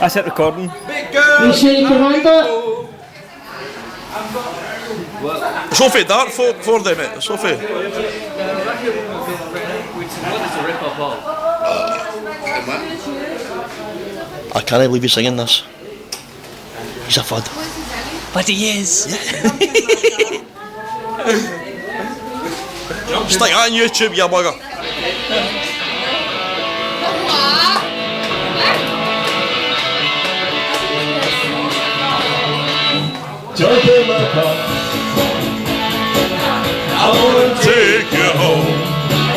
That's it recording. You shake your hand up. Sophie, dart for them, mate. Sophie. I can't believe you're singing this. He's a fud. But he is. Stick that on YouTube, you bugger. Jump in my car, I wanna Take you home.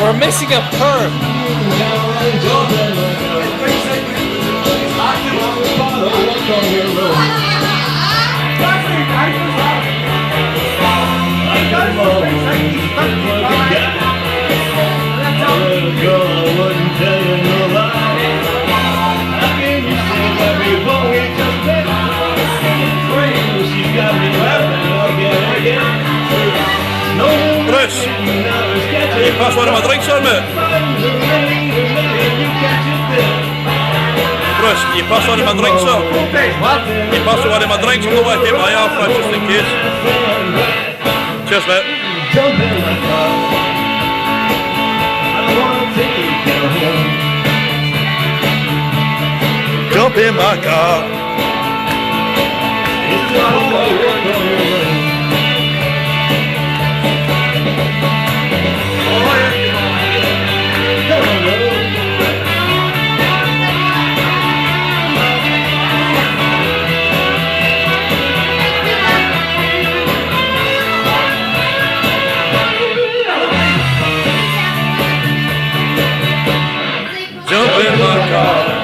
We're missing a perm. jump in my car. Follow what's on your road. Girl, I wouldn't tell you no lie. How can you say that before we just met? She got me laughing again. No, Bruce, you pass one of my drinks on me? Bruce, you pass one of my drinks on? What? You pass one of my drinks, I'm going to take my off just in case. Cheers, mate. Jump in my car, I wanna take you home. Jump in my car. It's the whole world on your own. Jump in my car.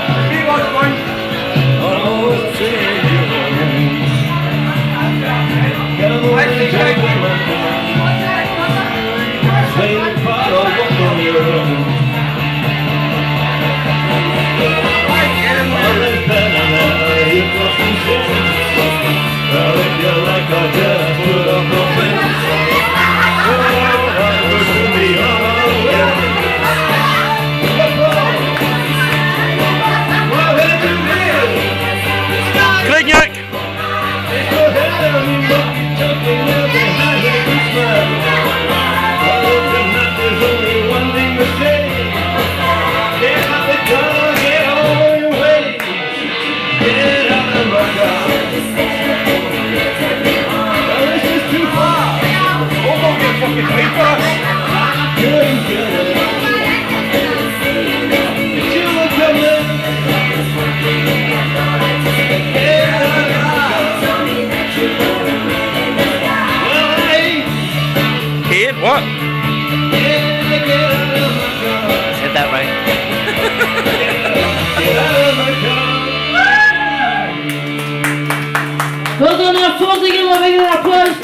What?